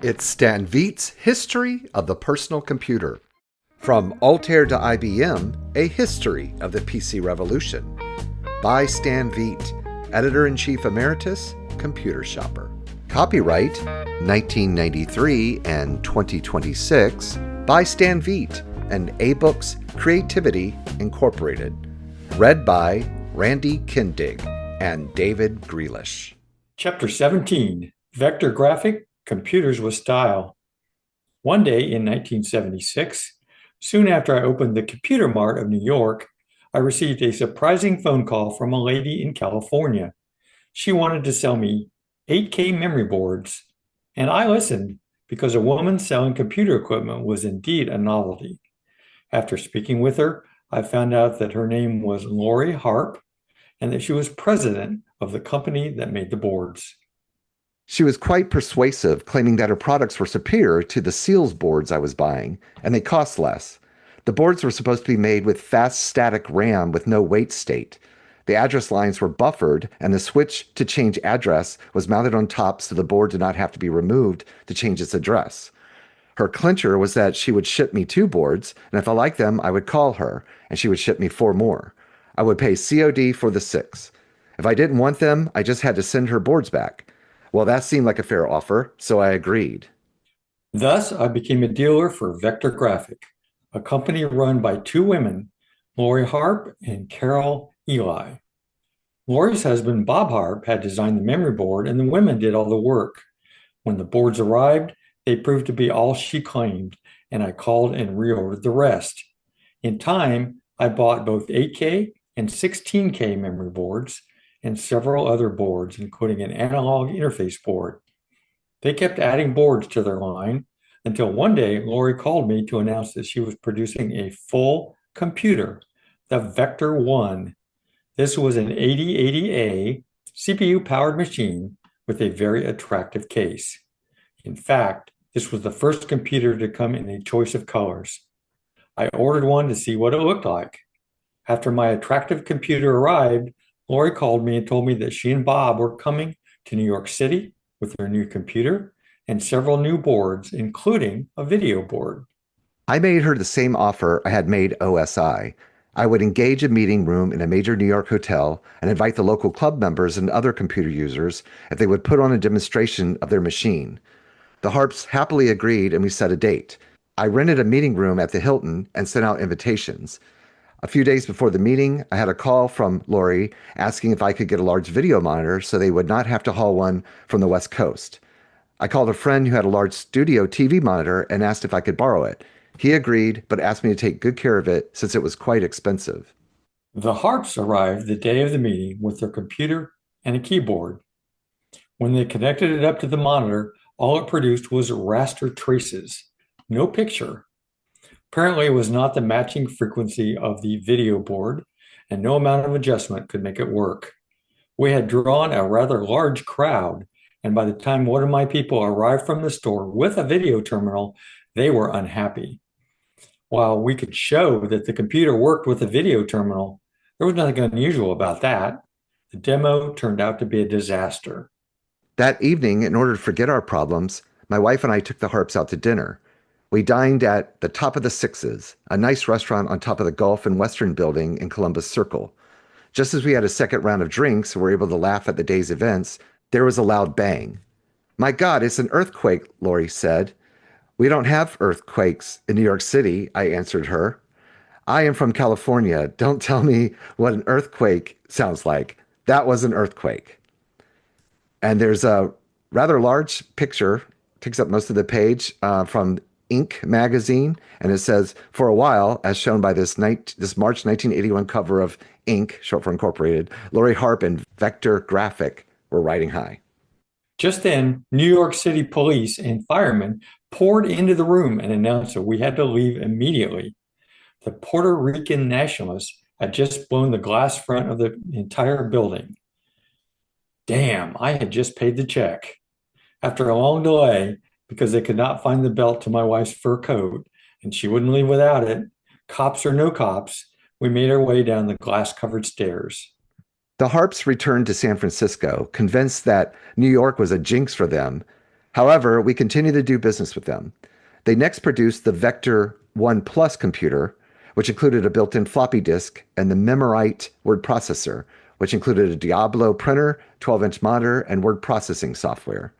It's Stan Veit's History of the Personal Computer. From Altair to IBM, A History of the PC Revolution. By Stan Veit, Editor-in-Chief Emeritus, Computer Shopper. Copyright 1993 and 2026 by Stan Veit and A-Books Creativity Incorporated. Read by Randy Kindig and David Greelish. Chapter 17, Vector Graphic Computers with Style. One day in 1976, soon after I opened the Computer Mart of New York, I received a surprising phone call from a lady in California. She wanted to sell me 8K memory boards, and I listened because a woman selling computer equipment was indeed a novelty. After speaking with her, I found out that her name was Lore Harp and that she was president of the company that made the boards. She was quite persuasive, claiming that her products were superior to the Seals boards I was buying, and they cost less. The boards were supposed to be made with fast static RAM with no wait state. The address lines were buffered, and the switch to change address was mounted on top so the board did not have to be removed to change its address. Her clincher was that she would ship me 2 boards, and if I liked them, I would call her, and she would ship me 4 more. I would pay COD for the 6. If I didn't want them, I just had to send her boards back. Well, that seemed like a fair offer, so I agreed. Thus, I became a dealer for Vector Graphic, a company run by 2 women, Lore Harp and Carole. Lore's husband, Bob Harp, had designed the memory board, and the women did all the work. When the boards arrived, they proved to be all she claimed, and I called and reordered the rest. In time, I bought both 8K and 16K memory boards, and several other boards, including an analog interface board. They kept adding boards to their line until one day Lore called me to announce that she was producing a full computer, the Vector 1. This was an 8080A CPU-powered machine with a very attractive case. In fact, this was the first computer to come in a choice of colors. I ordered one to see what it looked like. After my attractive computer arrived, Lore called me and told me that she and Bob were coming to New York City with their new computer and several new boards, including a video board. I made her the same offer I had made OSI. I would engage a meeting room in a major New York hotel and invite the local club members and other computer users if they would put on a demonstration of their machine. The Harps happily agreed, and we set a date. I rented a meeting room at the Hilton and sent out invitations. A few days before the meeting, I had a call from Lore asking if I could get a large video monitor so they would not have to haul one from the West Coast. I called a friend who had a large studio TV monitor and asked if I could borrow it. He agreed, but asked me to take good care of it since it was quite expensive. The Harps arrived the day of the meeting with their computer and a keyboard. When they connected it up to the monitor, all it produced was raster traces, no picture. Apparently, it was not the matching frequency of the video board, and no amount of adjustment could make it work. We had drawn a rather large crowd, and by the time one of my people arrived from the store with a video terminal, they were unhappy. While we could show that the computer worked with a video terminal, there was nothing unusual about that. The demo turned out to be a disaster. That evening, in order to forget our problems, my wife and I took the Harps out to dinner. We dined at the Top of the Sixes, a nice restaurant on top of the Gulf and Western building in Columbus Circle. Just as we had a second round of drinks and were able to laugh at the day's events, there was a loud bang. "My God, it's an earthquake," Lore said. "We don't have earthquakes in New York City," I answered her. "I am from California. Don't tell me what an earthquake sounds like. That was an earthquake." And there's a rather large picture, takes up most of the page, from Inc. magazine, and it says, "For a while, as shown by this March 1981 cover of Inc., short for Incorporated, Lore Harp and Vector Graphic were riding high." Just then, New York City police and firemen poured into the room and announced that we had to leave immediately. The Puerto Rican nationalists had just blown the glass front of the entire building. Damn, I had just paid the check. After a long delay, because they could not find the belt to my wife's fur coat, and she wouldn't leave without it, cops or no cops, we made our way down the glass-covered stairs. The Harps returned to San Francisco, convinced that New York was a jinx for them. However, we continue to do business with them. They next produced the Vector 1 Plus computer, which included a built-in floppy disk, and the Memorite word processor, which included a Diablo printer, 12-inch monitor, and word processing software.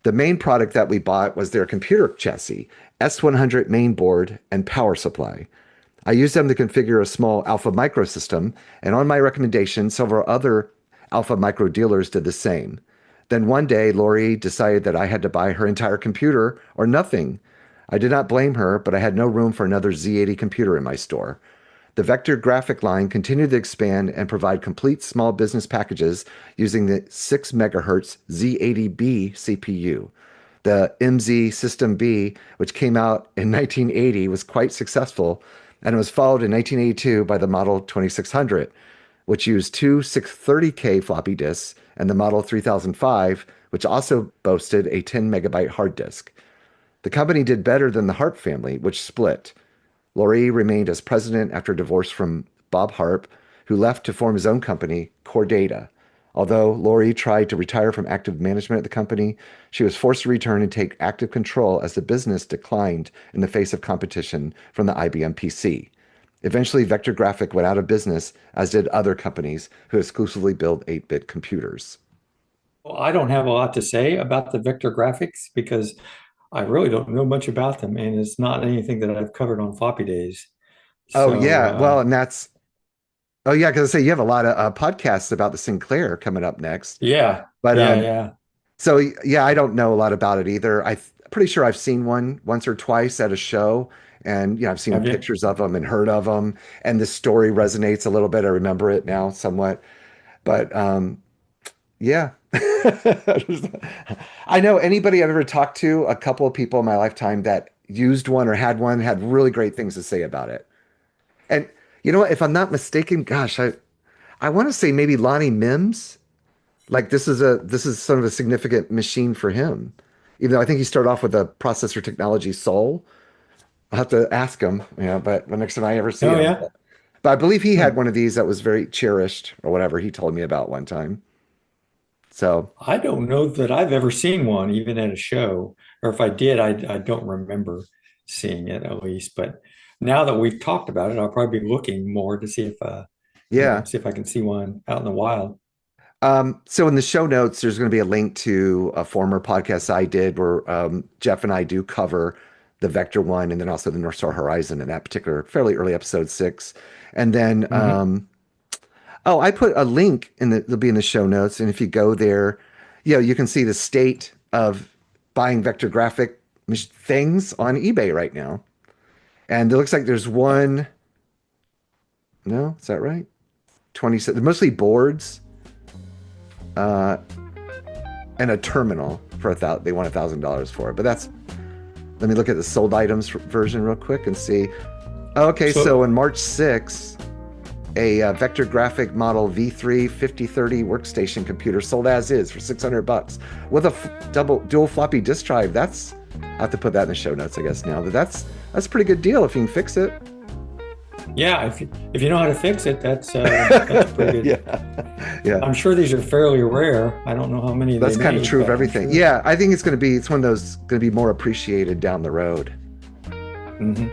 The main product that we bought was their computer chassis, S100 main board, and power supply. I used them to configure a small Alpha Micro system, and on my recommendation, several other Alpha Micro dealers did the same. Then one day, Lori decided that I had to buy her entire computer or nothing. I did not blame her, but I had no room for another Z80 computer in my store. The Vector graphic line continued to expand and provide complete small business packages using the 6 megahertz Z80B CPU. The MZ System B, which came out in 1980, was quite successful, and it was followed in 1982 by the Model 2600, which used two 630K floppy disks, and the Model 3005, which also boasted a 10 megabyte hard disk. The company did better than the Harp family, which split. Lore remained as president after divorce from Bob Harp, who left to form his own company, Core Data. Although Lore tried to retire from active management at the company, she was forced to return and take active control as the business declined in the face of competition from the IBM PC. Eventually, Vector Graphic went out of business, as did other companies who exclusively build 8-bit computers. Well, I don't have a lot to say about the Vector graphics because I really don't know much about them, and it's not anything that I've covered on floppy days. Oh, So, yeah. Well, and that's, oh, yeah, because I say you have a lot of podcasts about the Sinclair coming up next. yeah, But yeah. so yeah, I don't know a lot about it either. I'm pretty sure I've seen one once or twice at a show, and I've seen Have you? pictures of them and heard of them, and the story resonates a little bit. I remember it now somewhat, but yeah. I know anybody I've ever talked to, a couple of people in my lifetime that used one or had one, had really great things to say about it. And you know what? If I'm not mistaken, gosh, I want to say maybe Lonnie Mims. Like this is sort of a significant machine for him. Even though I think he started off with a processor technology Soul. I'll have to ask him, but the next time I ever see Oh, him. yeah. But I believe he had Hmm. one of these that was very cherished or whatever he told me about one time. So I don't know that I've ever seen one, even at a show, or if I did, I don't remember seeing it at least. But now that we've talked about it, I'll probably be looking more to see if, yeah. see if I can see one out in the wild. So in the show notes, there's going to be a link to a former podcast I did where Jeff and I do cover the Vector one and then also the North Star Horizon in that particular fairly early episode 6. And then Hmm. oh, I put a link in the, it'll be in the show notes. And if you go there, you can see the state of buying vector graphic things on eBay right now. And it looks like there's one, no, is that right? 20, they're mostly boards, uh, and a terminal for they want $1,000 for it. But let me look at the sold items version real quick and see. Okay, so So, on March 6th, a vector graphic model V3 5030 workstation computer sold as is for $600 with a dual floppy disk drive. I have to put that in the show notes, I guess now. But that's a pretty good deal if you can fix it. yeah, if you know how to fix it, that's pretty good. Yeah, yeah. I'm sure these are fairly rare. I don't know how many they That's kind of made, true of but I'm everything. sure. Yeah, I think it's one of those going to be more appreciated down the road. Hmm.